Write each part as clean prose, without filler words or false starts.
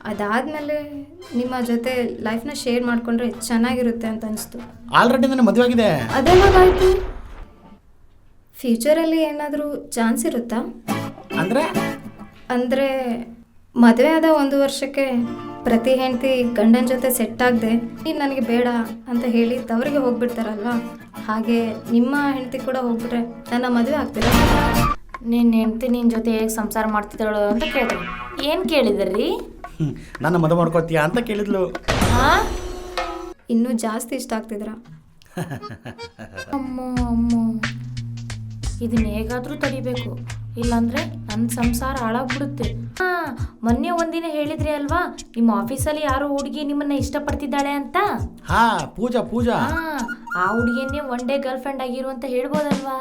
ಅದಾದಮೇಲೆ ನಿಮ್ಮ ಜೊತೆ ಲೈಫ್ನ ಶೇರ್ ಮಾಡಿಕೊಂಡ್ರೆ ಚೆನ್ನಾಗಿರುತ್ತೆ ಅಂತ ಅನಿಸ್ತು. ಆಲ್ರೆಡಿ ನನಗೆ ಮದುವೆ ಆಗಿದೆ. ಅದೆಲ್ಲಾಗಾಯ್ತು? ಫ್ಯೂಚರಲ್ಲಿ ಏನಾದರೂ ಚಾನ್ಸ್ ಇರುತ್ತಾ? ಅಂದರೆ ಮದುವೆ ಆದ 1 ವರ್ಷಕ್ಕೆ ಪ್ರತಿ ಹೆಂಡತಿ ಗಂಡನ ಜೊತೆ ಸೆಟ್ ಆಗದೆ ನೀನು ನನಗೆ ಬೇಡ ಅಂತ ಹೇಳಿ ತವರಿಗೆ ಹೋಗ್ಬಿಡ್ತಾರಲ್ವಾ, ಹಾಗೆ ನಿಮ್ಮ ಹೆಂಡತಿ ಕೂಡ ಹೋಗ್ಬಿಟ್ರೆ ನನ್ನ ಮದುವೆ ಆಗ್ತೀರಾ? ನಿನ್ನ ಹೆಂಡತಿ ನಿನ್ನ ಜೊತೆ ಹೇಗೆ ಸಂಸಾರ ಮಾಡ್ತಿದ್ದಾಳು ಅಂತ ಕೇಳಿದ್ರು. ಏನು ಕೇಳಿದ್ರಿ? ನನ್ನ ಮದುವೆ ಮಾಡ್ಕೊತೀಯಾ ಅಂತ ಕೇಳಿದ್ಲು. ಹಾಂ, ಇನ್ನೂ ಜಾಸ್ತಿ ಇಷ್ಟ ಆಗ್ತಿದ್ರಾ? ಅಮ್ಮೋ ಅಮ್ಮೋ, ಇದನ್ನ ಹೇಗಾದರೂ ತಡಿಬೇಕು, ಇಲ್ಲಾಂದರೆ ನನ್ನ ಸಂಸಾರ ಹಾಳಾಗ್ಬಿಡುತ್ತೆ. ಹಾಂ, ಮೊನ್ನೆ ಒಂದಿನ ಹೇಳಿದ್ರಿ ಅಲ್ವಾ ನಿಮ್ಮ ಆಫೀಸಲ್ಲಿ ಯಾರೋ ಹುಡುಗಿ ನಿಮ್ಮನ್ನ ಇಷ್ಟಪಡ್ತಿದ್ದಾಳೆ ಅಂತ. ಹಾ, ಪೂಜಾ. ಹಾಂ, ಆ ಹುಡುಗಿಯನ್ನೇ ಒನ್ ಡೇ ಗರ್ಲ್ ಫ್ರೆಂಡ್ ಆಗಿರು ಅಂತ ಹೇಳ್ಬೋದಲ್ವಾ?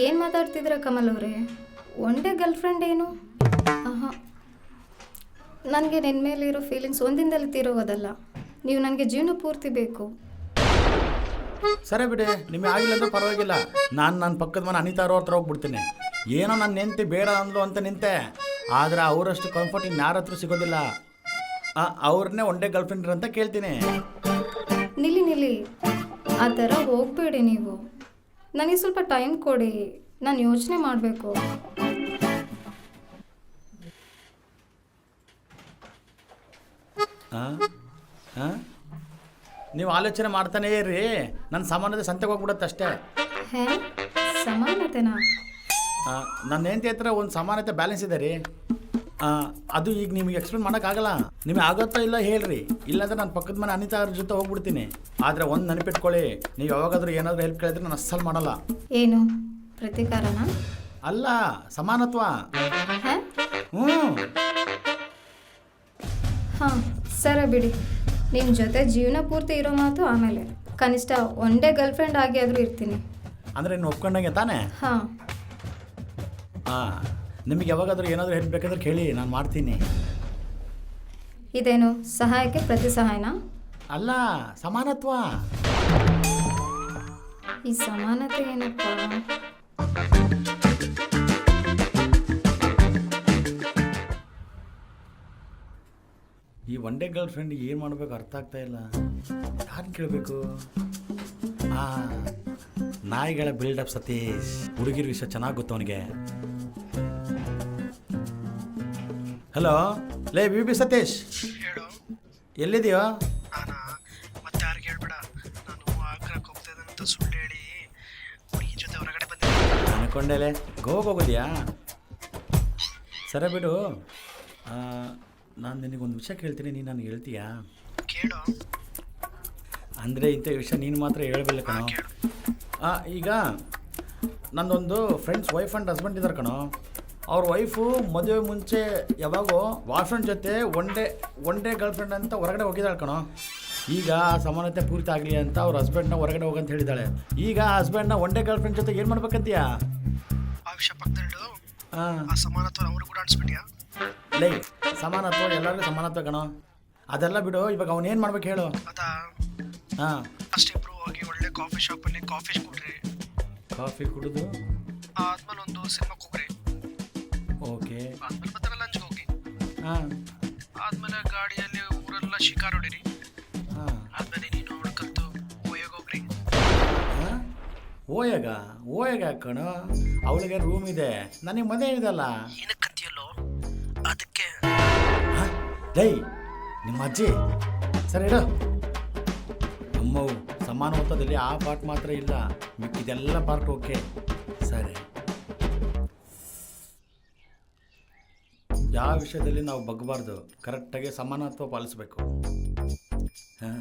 ಏನು ಮಾತಾಡ್ತಿದ್ದೀರಾ ಕಮಲ್ ಅವರೇ? ಒನ್ ಡೇ ಗರ್ಲ್ ಫ್ರೆಂಡ್ ಏನು? ಆಹಾ, ನನಗೆ ನಿನ್ನ ಮೇಲೆ ಇರೋ ಫೀಲಿಂಗ್ಸ್ ಒಂದಿನದಲ್ಲಿ ತೀರೋಗೋದಲ್ಲ. ನೀವು ನನಗೆ ಜೀವನ ಪೂರ್ತಿ ಬೇಕು. ಸರಿ ಬಿಡಿ, ನಿಮಗೆ ಆಗಿಲ್ಲ ಅಂದ್ರೆ ಪರವಾಗಿಲ್ಲ. ನಾನು ನನ್ನ ಪಕ್ಕದ ಮನೆ ಅನಿತಾ ಅವ್ರ ಹತ್ರ ಹೋಗ್ಬಿಡ್ತೀನಿ. ಏನೋ ನನ್ನ ನೆಂತಿ ಬೇಡ ಅಂದ್ಲು ಅಂತ ನಿಂತೆ, ಆದರೆ ಅವರಷ್ಟು ಕಂಫರ್ಟ್ ಇನ್ನು ಯಾರ ಹತ್ರ ಸಿಗೋದಿಲ್ಲ. ಅವ್ರನ್ನೇ ಒನ್ ಡೇ ಗರ್ಲ್ ಫ್ರೆಂಡ್ ಅಂತ ಕೇಳ್ತೀನಿ. ನಿಲ್ಲಿ, ಆ ಥರ ಹೋಗಬೇಡಿ ನೀವು. ನನಗೆ ಸ್ವಲ್ಪ ಟೈಮ್ ಕೊಡಿ, ನಾನು ಯೋಚನೆ ಮಾಡಬೇಕು. ನೀವು ಆಲೋಚನೆ ಮಾಡ್ತಾನೇ ಇರ್ರಿ, ನನ್ನ ಸಮಾನತೆ ಸಂತೆಗೆ ಹೋಗ್ಬಿಡುತ್ತೆ ಅಷ್ಟೇ. ಹೇ, ಸಮಾನತೆನಾ? ನನ್ನ ಹೆಂಡತಿ ಹತ್ರ ಒಂದು ಸಮಾನತೆ ಬ್ಯಾಲೆನ್ಸ್ ಇದೆ ರೀ. ಅದು ಈಗ ನಿಮಗೆ ಎಕ್ಸ್ಪ್ಲೇನ್ ಮಾಡೋಕ್ಕಾಗಲ್ಲ. ನಿಮಗೆ ಆಗುತ್ತೋ ಇಲ್ಲ ಹೇಳ್ರಿ, ಇಲ್ಲಾಂದ್ರೆ ನಾನು ಪಕ್ಕದ ಮನೆ ಅನಿತಾ ಅವ್ರ ಜೊತೆ ಹೋಗ್ಬಿಡ್ತೀನಿ. ಆದರೆ ಒಂದು ನೆನಪಿಟ್ಕೊಳ್ಳಿ, ನೀವು ಯಾವಾಗಾದ್ರೂ ಏನಾದರೂ ಹೆಲ್ಪ್ ಕೇಳಿದ್ರೆ ನಾನು ಅಸ್ಸಲ್ ಮಾಡಲ್ಲ. ಏನು ಪ್ರತೀಕಾರನಾ? ಅಲ್ಲ, ಸಮಾನತ್ವ. ಹಾಂ, ಸರಿ ಬಿಡಿ. ನಿಮ್ಮ ಜೊತೆ ಜೀವನ ಪೂರ್ತಿ ಇರೋ ಮಾತು ಆಮೇಲೆ. ಕನಿಷ್ಠ ಒನ್ ಡೇ ಗರ್ಲ್ ಫ್ರೆಂಡ್ ಆಗಿ ಆದರೂ ಇರ್ತೀನಿ. ಅಂದರೆ ಇನ್ನು ಒಪ್ಕೊಂಡಂಗೆ ತಾನೇ? ಹಾಂ. ನಿಮಗೆ ಯಾವಾಗಾದ್ರೂ ಏನಾದರೂ ಹೆಲ್ಪ್ ಬೇಕಾದ್ರೆ ಕೇಳಿ, ನಾನು ಮಾಡ್ತೀನಿ. ಇದೇನು ಸಹಾಯಕ್ಕೆ ಪ್ರತಿ ಸಹಾಯನಾ? ಅಲ್ಲ, ಸಮಾನತ್ವ. ಈ ಸಮಾನತೆ ಏನಪ್ಪ? ಈ ಒನ್ ಡೇ ಗರ್ಲ್ ಫ್ರೆಂಡ್ ಏನು ಮಾಡಬೇಕು ಅರ್ಥ ಆಗ್ತಾ ಇಲ್ಲ. ಯಾರು ಕೇಳಬೇಕು? ನಾಯಿಗಳ ಬಿಲ್ಡಪ್ ಸತೀಶ್. ಹುಡುಗಿರ ವಿಷಯ ಚೆನ್ನಾಗಿ ಗೊತ್ತು ಅವನಿಗೆ. ಹಲೋ, ಲೇ ಬಿ ಸತೀಶ್, ಹೇಳು. ಎಲ್ಲಿದೆಯೋ? ಮತ್ತೆ ಯಾರಿಗೆ ಹೇಳ್ಬೇಡ, ನಾನು ಆಗ್ರಕ್ಕೆ ಹೋಗ್ತಾ ಇದ್ದೇನೆ ಅಂತ ಸುಳ್ಳು ಹೇಳಿ ಹುಡುಗಿ ಜೊತೆ ಹೊರಗಡೆ ಬಂದಿದ್ದೆ. ಅನ್ಕೊಂಡೇಲೆ ಗೋವಾಗೆ ಹೋಗೋದ್ಯಾ? ಸರಿ ಬಿಡು, ನಾನು ನಿನಗೊಂದು ವಿಷಯ ಕೇಳ್ತೀನಿ, ನೀನು ನನಗೆ ಹೇಳ್ತೀಯಾ? ಕೇಳು. ಅಂದರೆ ಇಂಥ ವಿಷಯ ನೀನು ಮಾತ್ರ ಹೇಳ್ಬೇಕ ಕಣೋ. ಈಗ ನನ್ನೊಂದು ಫ್ರೆಂಡ್ಸ್ ವೈಫ್ ಆ್ಯಂಡ್ ಹಸ್ಬೆಂಡ್ ಇದ್ದಾರೆ ಕಣೋ. ಅವ್ರ ವೈಫು ಮದುವೆ ಮುಂಚೆ ಯಾವಾಗೋ ಬಾಯ್ ಫ್ರೆಂಡ್ ಜೊತೆ ಒನ್ ಡೇ ಗರ್ಲ್ ಫ್ರೆಂಡ್ ಅಂತ ಹೊರಗಡೆ ಹೋಗಿದ್ದಾಳೆ ಕಣೋ. ಈಗ ಸಮಾನತೆ ಪೂರ್ತಿ ಆಗಲಿ ಅಂತ ಅವ್ರ ಹಸ್ಬೆಂಡ್ನ ಹೊರಗಡೆ ಹೋಗಂತ ಹೇಳಿದ್ದಾಳೆ. ಈಗ ಹಸ್ಬೆಂಡ್ನ ಒನ್ ಡೇ ಗರ್ಲ್ ಫ್ರೆಂಡ್ ಜೊತೆ ಏನು ಮಾಡ್ಬೇಕಂತೀಯಾ? ಆ ವಿಷಯ ಪಕ್ಕದಲ್ಲಿಡು. ಆ ಸಮಾನತ್ವ ಅವರು ಕೂಡ ಅನ್ಸ್ಬಿಟ್ಯಾ? ಲೈ, ಸಮಾನತ್ವ ಎಲ್ಲರಿಗೂ ಸಮಾನತ್ವ ಕಣೋ. ಅದೆಲ್ಲ ಬಿಡು, ಇವಾಗ ಅವನೇನು ಮಾಡ್ಬೇಕು ಹೇಳು? ಅದಾ, ಹಾಂ, ಅಷ್ಟಿಬ್ರು ಹೋಗಿ ಒಳ್ಳೆ ಕಾಫಿ ಶಾಪಲ್ಲಿ ಕಾಫಿ ಕುಡ್ರಿ. ಕಾಫಿ ಕುಡಿದು ಆದ್ಮೇಲೆ ಒಂದು ಸಿನಿಮಾಕ್ಕೆ ಹೋಗ್ರಿ. ಓಕೆ. ಆದ್ಮೇಲೆ ಮತ್ತೆ ಲಂಚ್ಗೆ ಹೋಗಿ. ಹಾಂ. ಆದ್ಮೇಲೆ ಗಾಡಿಯಲ್ಲಿ ಊರೆಲ್ಲ ಶಿಕಾರ್ ಹೊಡಿರಿ. ಹಾಂ. ಆದ್ಮೇಲೆ ನೀನು ಅವಳು ಕಲ್ತು ಓಯಾಗ ಹೋಗ್ರಿ. ಹಾಂ, ಓಯಾಗ ಕಣೋ. ಅವಳಿಗೆ ರೂಮ್ ಇದೆ, ನನಗೆ ಮನೆ ಇದಲ್ಲ. ಏನಕ್ಕಂತೀಯಲ್ಲೋ ಅದಕ್ಕೆ. ಲೈ, ನಿಮ್ಮ ಅಜ್ಜಿ ಸರಿ ಇಡು. ಅಮ್ಮವು ಸಮಾನತ್ವದಲ್ಲಿ ಆ ಪಾರ್ಟ್ ಮಾತ್ರ ಇಲ್ಲ, ಮಿಕ್ಕಿದೆಲ್ಲ ಪಾರ್ಟ್ ಓಕೆ. ಸರಿ, ಯಾವ ವಿಷಯದಲ್ಲಿ ನಾವು ಬಗ್ಗಬಾರ್ದು, ಕರೆಕ್ಟಾಗಿ ಸಮಾನತ್ವ ಪಾಲಿಸ್ಬೇಕು. ಹಾಂ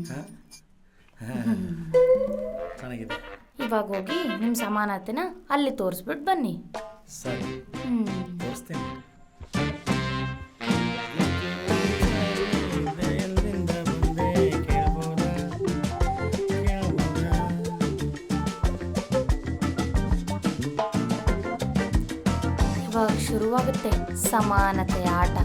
ಹಾಂ ಹಾಂ, ಚೆನ್ನಾಗಿದೆ. ಇವಾಗ ಹೋಗಿ ನಿಮ್ಮ ಸಮಾನತೆನ ಅಲ್ಲಿ ತೋರಿಸ್ಬಿಟ್ಟು ಬನ್ನಿ. ಸರಿ, ತೋರಿಸ್ತೀನಿ. ಶುರುವಾಗುತ್ತೆ ಸಮಾನತೆಯ ಆಟ.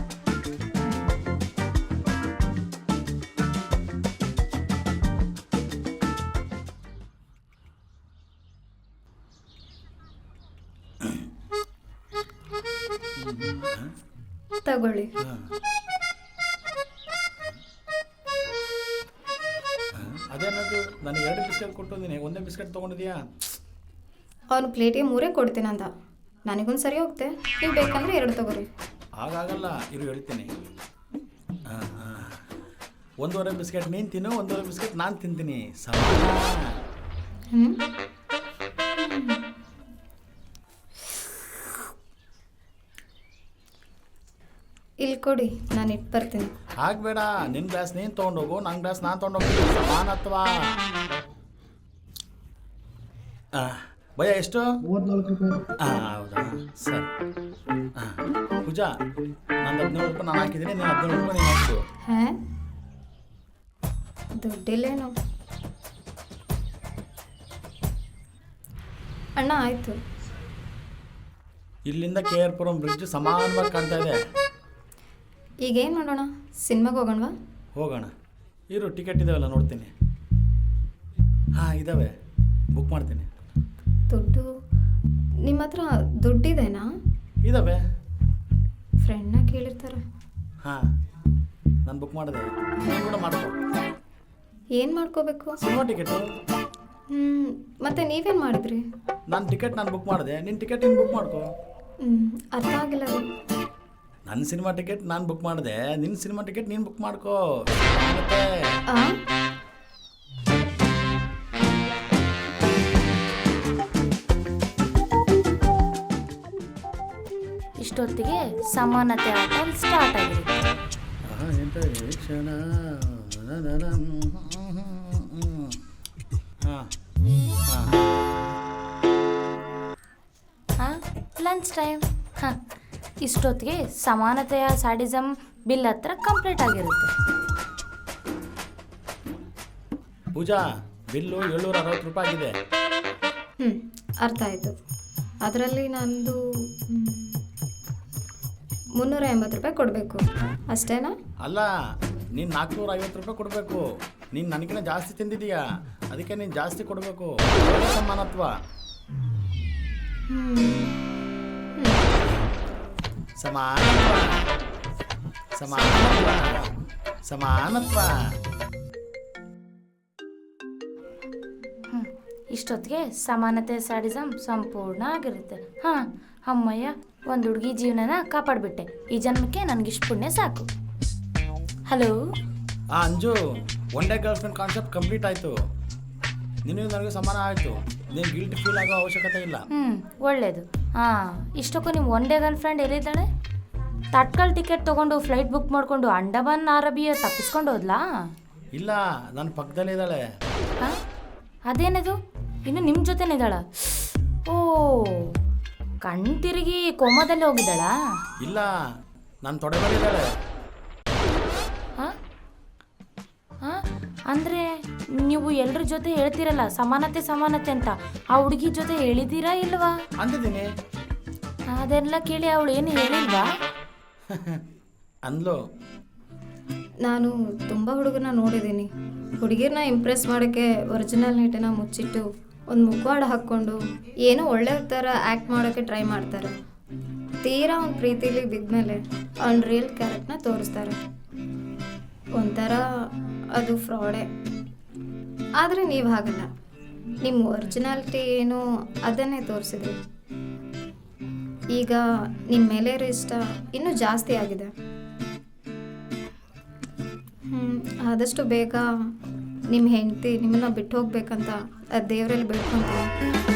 ತಗೊಳ್ಳಿ. ಅದೇನದು ನನಗೆ 2 ಬಿಸ್ಕೆಟ್ ಕೊಟ್ಟಿದ್ದೀನಿ, ಒಂದೇ ಬಿಸ್ಕೆಟ್ ತೊಗೊಂಡಿದ್ಯಾ? ಅವನು ಪ್ಲೇಟಿಗೆ 3 ಕೊಡ್ತೀನಂದ. ನನಗೊಂದು ಸರಿ ಹೋಗುತ್ತೆ, ನೀವು ಬೇಕಂದ್ರೆ 2 ತಗೋರಿ. ಹಾಗಾಗಲ್ಲ, ಇರು ಹೇಳ್ತೀನಿ. 1.5 ಬಿಸ್ಕೆಟ್ ನೀನು ತಿನ್ನು, 1.5 ಬಿಸ್ಕೆಟ್ ನಾನು ತಿಂತೀನಿ. ಸಮಾನ. ಇಲ್ಲಿ ಕೊಡಿ, ನಾನು ಇಟ್ಟು ಬರ್ತೀನಿ. ಹಾಗಬೇಡ, ನಿನ್ನ ಗ್ಲಾಸ್ ನೀನು ತೊಗೊಂಡೋಗು, ನನ್ನ ಗ್ಲಾಸ್ ನಾನು ತೊಗೊಂಡೋಗ್ತೀನಿ. ಸಮಾನತ್ವ. ಭಯ ಎಷ್ಟು? 34 ರೂಪಾಯಿ. ಹೌದಾ, ಸರಿ. ಪೂಜಾ, ನಾನು 17 ರೂಪಾಯಿ ನಾನು ಹಾಕಿದ್ದೀನಿ, ನೀನು 17 ರೂಪಾಯಿ ನೀನು ಹಾಕಿದ್ದು. ಹಾಂ, ದುಡ್ಡಿಲ್ಲೇನು ಅಣ್ಣ? ಆಯಿತು. ಇಲ್ಲಿಂದ ಕೆ ಆರ್ ಪುರಂ ಬ್ರಿಡ್ಜ್ ಸಮಾನವಾಗಿ ಕಾಣ್ತಾ ಇದೆ. ಈಗೇನು ಮಾಡೋಣ? ಸಿನಿಮಾಗೆ ಹೋಗೋಣವಾ? ಹೋಗೋಣ. ಇರು, ಟಿಕೆಟ್ ಇದಾವಲ್ಲ ನೋಡ್ತೀನಿ. ಹಾಂ, ಇದ್ದಾವೆ, ಬುಕ್ ಮಾಡ್ತೀನಿ. ದುಡ್ಡು ನಿಮ್ಮ ಹತ್ರ ದುಡ್ಡಿದೆನಾ? ಇದ್ದಾವೆ. ಫ್ರೆಂಡ್ನ ಕೇಳಿರ್ತಾರೆ. ಹಾಂ, ನಾನು ಬುಕ್ ಮಾಡಿದೆ, ನೀನು ಕೂಡ ಮಾಡ್ಕೊ. ಏನು ಮಾಡ್ಕೋಬೇಕು? Cinema ticket. ಮತ್ತೆ ನೀವೇನು ಮಾಡಿದ್ರಿ? ನನ್ನ ಟಿಕೆಟ್ ನಾನು ಬುಕ್ ಮಾಡಿದೆ, ನಿನ್ನ ಟಿಕೆಟ್ ನೀನು ಬುಕ್ ಮಾಡ್ಕೊ. ಅರ್ಥ ಆಗಿಲ್ಲ ರೀ. ನನ್ನ ಸಿನಿಮಾ ಟಿಕೆಟ್ ನಾನು ಬುಕ್ ಮಾಡಿದೆ, ನಿನ್ನ ಸಿನಿಮಾ ಟಿಕೆಟ್ ನೀನು ಬುಕ್ ಮಾಡ್ಕೋ. ಮತ್ತೆ ಇಷ್ಟೊತ್ತಿಗೆ ಸಮಾನತೆ ಆಟ ಸ್ಟಾರ್ಟ್ ಆಗಿದೆ. Lunch time. ಇಷ್ಟೊತ್ತಿಗೆ ಸಮಾನತೆಯ ಸ್ಯಾಡಿಸಮ್ ಬಿಲ್ ಹತ್ರ ಕಂಪ್ಲೀಟ್ ಆಗಿರುತ್ತೆ. ಪೂಜಾ, ಬಿಲ್ಲು 760 ರೂಪಾಯಿ ಆಗಿದೆ. ಅರ್ಥ ಆಯಿತು. ಅದರಲ್ಲಿ ನಂದು 380 ರೂಪಾಯಿ ಕೊಡಬೇಕು ಅಷ್ಟೇನಾ? ಅಲ್ಲ, ನೀನು 450 ರೂಪಾಯಿ ಕೊಡಬೇಕು. ನೀನು ನನಗಿನ್ನ ಜಾಸ್ತಿ ತಿಂದಿದೀಯಾ, ಅದಕ್ಕೆ ನೀನು ಜಾಸ್ತಿ ಕೊಡಬೇಕು. ಸಮಾನತ್ವ. ಸಮಾನತ್ವ ಸಮಾನತ್ವ ಸಮಾನತ್ವ. ಇಷ್ಟೊತ್ತಿಗೆ ಸಮಾನತೆ ಸ್ಯಾಡಿಸಮ್ ಸಂಪೂರ್ಣ ಆಗಿರುತ್ತೆ. ಅಮ್ಮಯ್ಯ, ಒಂದು ಹುಡುಗಿ ಜೀವನನ ಕಾಪಾಡಿಬಿಟ್ಟೆ. ಈ ಜನ್ಮಕ್ಕೆ ನನಗಿಷ್ಟು ಪುಣ್ಯ ಸಾಕು. Hello Anju, one day girl friend concept complete ಆಯಿತು. ನಿನಗೆ ನನಗೆ ಸಮಾನ ಆಯಿತು. ನೀನು ಗಿಲ್ಟ್ ಫೀಲ್ ಆಗೋ ಅವಶ್ಯಕತೆ ಇಲ್ಲ. ಒಳ್ಳೇದು. ಇಷ್ಟಕ್ಕೂ ನಿಮ್ಮ ಒನ್ ಡೇ ಗರ್ಲ್ ಫ್ರೆಂಡ್ ಎಲ್ಲಿದ್ದಾಳೆ? ತಟ್ಕಲ್ ಟಿಕೆಟ್ ತೊಗೊಂಡು ಫ್ಲೈಟ್ ಬುಕ್ ಮಾಡಿಕೊಂಡು ಅಂಡಮಾನ್ ಅರಬಿಯ ತಪ್ಪಿಸ್ಕೊಂಡು ಹೋದ್ಲಾ? ಇಲ್ಲ, ನನ್ನ ಪಕ್ಕದಲ್ಲೇ ಇದ್ದಾಳೆ. ಅದೇನದು, ಇನ್ನು ನಿಮ್ಮ ಜೊತೆನೇ ಇದ್ದಾಳ? ಓ, ಕಣ್ತಿರುಗಿ ಕೋಮದಲ್ಲಿ ಹೋಗಿದ್ದಾಳಾ? ಇಲ್ಲ, ನನ್ನ ತೊಡೆ ಮೇಲೆ ಇದ್ದಾಳೆ. ಅಂದರೆ ನೀವು ಎಲ್ಲರ ಜೊತೆ ಹೇಳ್ತೀರಲ್ಲ ಸಮಾನತೆ ಸಮಾನತೆ ಅಂತ, ಆ ಹುಡುಗಿ ಜೊತೆ ಹೇಳಿದ್ದೀರಾ ಇಲ್ವಾ? ಅಂದಿದ್ದೀನಿ. ಅದೆಲ್ಲ ಕೇಳಿ ಅವಳು ಏನು ಹೇಳಿಲ್ವಾ? ಅಂದ್ಲು. ನಾನು ತುಂಬ ಹುಡುಗರನ್ನ ನೋಡಿದ್ದೀನಿ. ಹುಡುಗಿರನ್ನ ಇಂಪ್ರೆಸ್ ಮಾಡೋಕ್ಕೆ ಒರಿಜಿನಲ್ ನೀಟನ್ನ ಮುಚ್ಚಿಟ್ಟು ಒಂದು ಮುಖವಾಡ ಹಾಕ್ಕೊಂಡು ಏನೋ ಒಳ್ಳೆ ಥರ ಆ್ಯಕ್ಟ್ ಮಾಡೋಕ್ಕೆ ಟ್ರೈ ಮಾಡ್ತಾರೆ. ತೀರಾ ಅವ್ನ ಪ್ರೀತಿಲಿ ಬಿದ್ಮೇಲೆ ಅವ್ನ ರಿಯಲ್ ಕ್ಯಾರೆಕ್ಟರ್ನ ತೋರಿಸ್ತಾರೆ. ಒಂಥರ ಅದು ಫ್ರಾಡೇ. ಆದರೆ ನೀವು ಹಾಗಲ್ಲ, ನಿಮ್ಮ ಒರಿಜಿನಾಲಿಟಿ ಏನು ಅದನ್ನೇ ತೋರಿಸಿದ್ರಿ. ಈಗ ನಿಮ್ಮ ಮೇಲೆ ಇರೋ ಇಷ್ಟ ಇನ್ನೂ ಜಾಸ್ತಿ ಆಗಿದೆ. ಆದಷ್ಟು ಬೇಗ ನಿಮ್ಮ ಹೆಂಡತಿ ನಿಮ್ಮನ್ನು ಬಿಟ್ಟು ಹೋಗ್ಬೇಕಂತ ದೇವರಲ್ಲಿ ಬೇಡ್ಕೊತೀನಿ.